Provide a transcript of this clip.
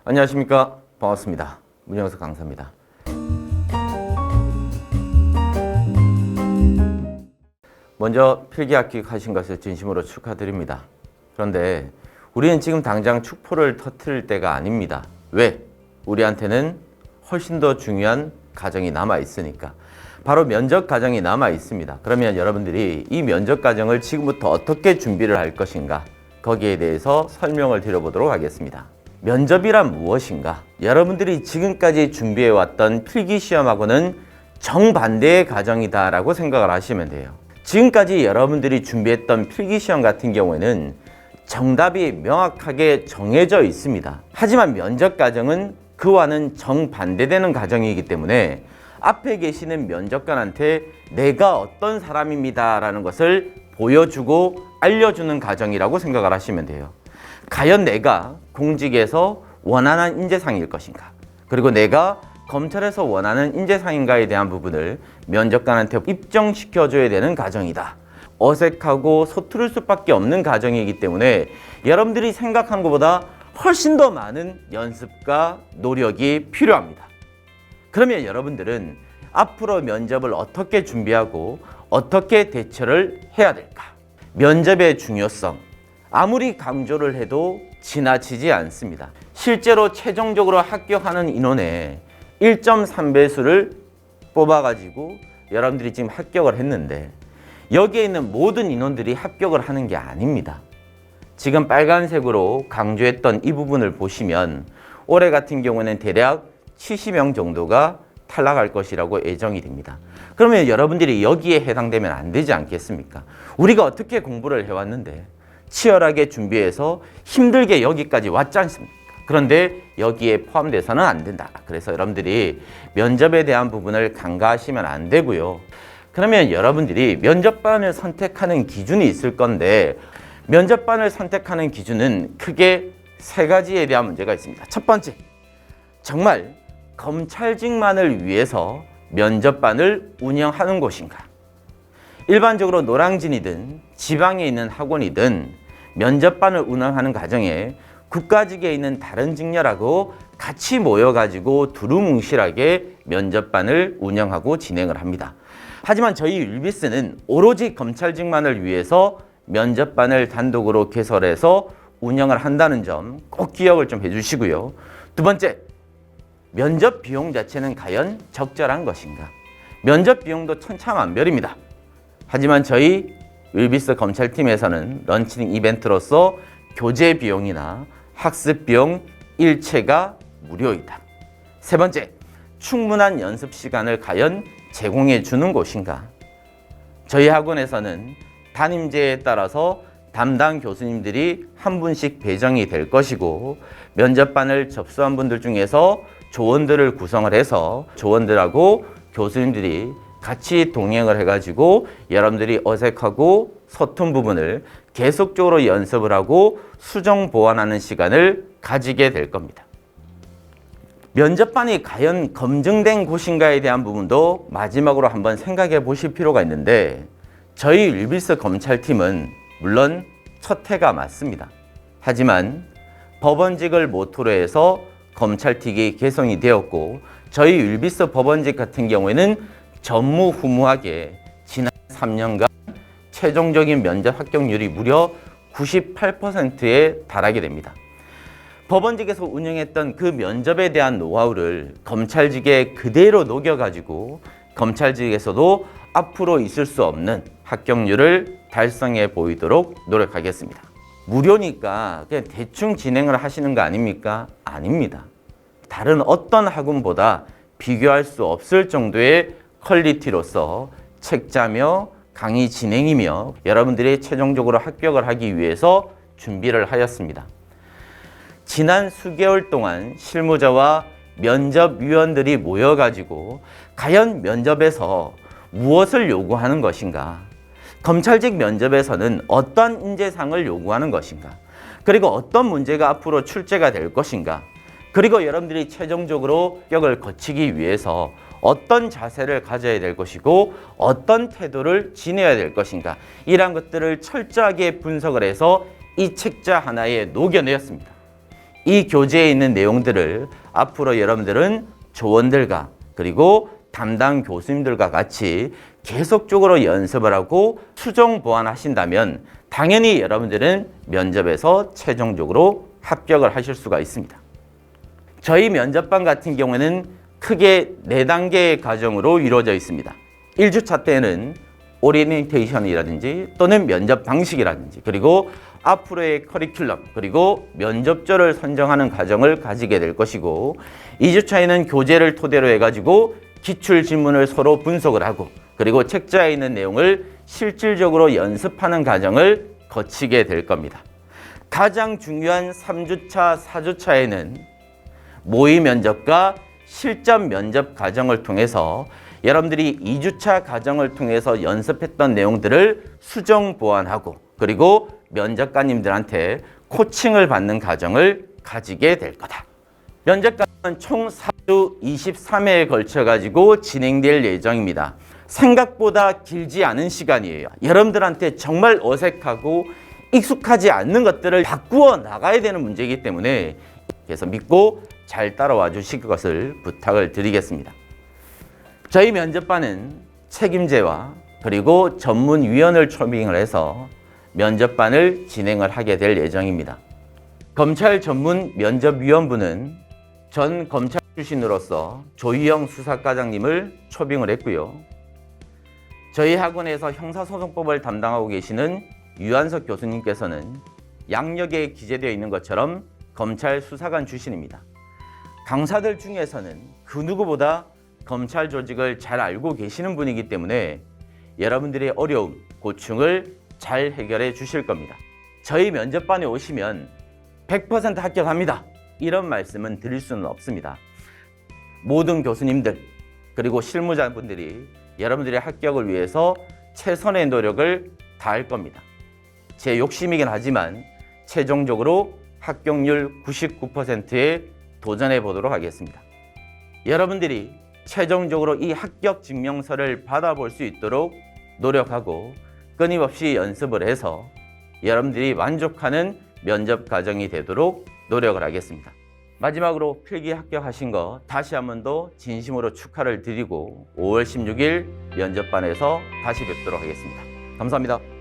안녕하십니까. 반갑습니다. 문영석 강사입니다. 먼저 필기 합격하신 것을 진심으로 축하드립니다. 그런데 우리는 지금 당장 축포를 터뜨릴 때가 아닙니다. 왜? 우리한테는 훨씬 더 중요한 과정이 남아 있으니까. 바로 면접 과정이 남아 있습니다. 그러면 여러분들이 이 면접 과정을 지금부터 어떻게 준비를 할 것인가? 거기에 대해서 설명을 드려보도록 하겠습니다. 면접이란 무엇인가? 여러분들이 지금까지 준비해왔던 필기시험하고는 정반대의 과정이다라고 생각을 하시면 돼요. 지금까지 여러분들이 준비했던 필기시험 같은 경우에는 정답이 명확하게 정해져 있습니다. 하지만 면접 과정은 그와는 정반대되는 과정이기 때문에 앞에 계시는 면접관한테 내가 어떤 사람입니다 라는 것을 보여주고 알려주는 과정이라고 생각을 하시면 돼요. 과연 내가 공직에서 원하는 인재상일 것인가, 그리고 내가 검찰에서 원하는 인재상인가에 대한 부분을 면접관한테 입증시켜줘야 되는 과정이다. 어색하고 서투를 수밖에 없는 과정이기 때문에 여러분들이 생각하는 것보다 훨씬 더 많은 연습과 노력이 필요합니다. 그러면 여러분들은 앞으로 면접을 어떻게 준비하고 어떻게 대처를 해야 될까? 면접의 중요성, 아무리 강조를 해도 지나치지 않습니다. 실제로 최종적으로 합격하는 인원의 1.3배수를 뽑아가지고 여러분들이 지금 합격을 했는데 여기에 있는 모든 인원들이 합격을 하는 게 아닙니다. 지금 빨간색으로 강조했던 이 부분을 보시면 올해 같은 경우는 대략 70명 정도가 탈락할 것이라고 예정이 됩니다. 그러면 여러분들이 여기에 해당되면 안 되지 않겠습니까? 우리가 어떻게 공부를 해왔는데 치열하게 준비해서 힘들게 여기까지 왔지 않습니까? 그런데 여기에 포함돼서는 안 된다. 그래서 여러분들이 면접에 대한 부분을 간과하시면 안 되고요. 그러면 여러분들이 면접반을 선택하는 기준이 있을 건데 면접반을 선택하는 기준은 크게 세 가지에 대한 문제가 있습니다. 첫 번째, 정말 검찰직만을 위해서 면접반을 운영하는 곳인가? 일반적으로 노량진이든 지방에 있는 학원이든 면접반을 운영하는 과정에 국가직에 있는 다른 직렬하고 같이 모여가지고 두루뭉실하게 면접반을 운영하고 진행을 합니다. 하지만 저희 율비스는 오로지 검찰직만을 위해서 면접반을 단독으로 개설해서 운영을 한다는 점 꼭 기억을 좀 해주시고요. 두 번째, 면접 비용 자체는 과연 적절한 것인가? 면접 비용도 천차만별입니다. 하지만 저희 율비스 검찰팀에서는 런칭 이벤트로서 교재 비용이나 학습 비용 일체가 무료이다. 세 번째, 충분한 연습 시간을 과연 제공해 주는 곳인가? 저희 학원에서는 담임제에 따라서 담당 교수님들이 한 분씩 배정이 될 것이고 면접반을 접수한 분들 중에서 조원들을 구성을 해서 조원들하고 교수님들이 같이 동행을 해가지고 여러분들이 어색하고 서툰 부분을 계속적으로 연습을 하고 수정 보완하는 시간을 가지게 될 겁니다. 면접반이 과연 검증된 곳인가에 대한 부분도 마지막으로 한번 생각해 보실 필요가 있는데 저희 율비스 검찰팀은 물론 첫 해가 맞습니다. 하지만 법원직을 모토로 해서 검찰틱이 개성이 되었고 저희 율비스 법원직 같은 경우에는 전무후무하게 지난 3년간 최종적인 면접 합격률이 무려 98%에 달하게 됩니다. 법원직에서 운영했던 그 면접에 대한 노하우를 검찰직에 그대로 녹여가지고 검찰직에서도 앞으로 있을 수 없는 합격률을 달성해 보이도록 노력하겠습니다. 무료니까 그냥 대충 진행을 하시는 거 아닙니까? 아닙니다. 다른 어떤 학원보다 비교할 수 없을 정도의 퀄리티로서 책자며 강의 진행이며 여러분들이 최종적으로 합격을 하기 위해서 준비를 하였습니다. 지난 수개월 동안 실무자와 면접위원들이 모여가지고 과연 면접에서 무엇을 요구하는 것인가? 검찰직 면접에서는 어떤 인재상을 요구하는 것인가? 그리고 어떤 문제가 앞으로 출제가 될 것인가? 그리고 여러분들이 최종적으로 합격을 거치기 위해서 어떤 자세를 가져야 될 것이고 어떤 태도를 지내야 될 것인가? 이러한 것들을 철저하게 분석을 해서 이 책자 하나에 녹여내었습니다. 이 교재에 있는 내용들을 앞으로 여러분들은 조원들과 그리고 담당 교수님들과 같이 계속적으로 연습을 하고 수정 보완하신다면 당연히 여러분들은 면접에서 최종적으로 합격을 하실 수가 있습니다. 저희 면접반 같은 경우에는 크게 4단계의 과정으로 이루어져 있습니다. 1주차 때는 오리엔테이션이라든지 또는 면접 방식이라든지 그리고 앞으로의 커리큘럼 그리고 면접자를 선정하는 과정을 가지게 될 것이고 2주차에는 교재를 토대로 해가지고 기출 질문을 서로 분석을 하고 그리고 책자에 있는 내용을 실질적으로 연습하는 과정을 거치게 될 겁니다. 가장 중요한 3주차, 4주차에는 모의 면접과 실전 면접 과정을 통해서 여러분들이 2주차 과정을 통해서 연습했던 내용들을 수정 보완하고 그리고 면접관님들한테 코칭을 받는 과정을 가지게 될 거다. 면접 과정은 총 4주 23회에 걸쳐 가지고 진행될 예정입니다. 생각보다 길지 않은 시간이에요. 여러분들한테 정말 어색하고 익숙하지 않는 것들을 바꾸어 나가야 되는 문제이기 때문에 그래서 믿고 잘 따라와 주실 것을 부탁을 드리겠습니다. 저희 면접반은 책임제와 그리고 전문위원을 초빙을 해서 면접반을 진행을 하게 될 예정입니다. 검찰 전문 면접위원부는 전 검찰 출신으로서 조희영 수사과장님을 초빙을 했고요. 저희 학원에서 형사소송법을 담당하고 계시는 유한석 교수님께서는 양력에 기재되어 있는 것처럼 검찰 수사관 출신입니다. 강사들 중에서는 그 누구보다 검찰 조직을 잘 알고 계시는 분이기 때문에 여러분들의 어려움, 고충을 잘 해결해 주실 겁니다. 저희 면접반에 오시면 100% 합격합니다. 이런 말씀은 드릴 수는 없습니다. 모든 교수님들 그리고 실무자분들이 여러분들의 합격을 위해서 최선의 노력을 다할 겁니다. 제 욕심이긴 하지만 최종적으로 합격률 99%에 도전해 보도록 하겠습니다. 여러분들이 최종적으로 이 합격 증명서를 받아볼 수 있도록 노력하고 끊임없이 연습을 해서 여러분들이 만족하는 면접 과정이 되도록 노력을 하겠습니다. 마지막으로 필기 합격하신 거 다시 한 번 더 진심으로 축하를 드리고 5월 16일 면접반에서 다시 뵙도록 하겠습니다. 감사합니다.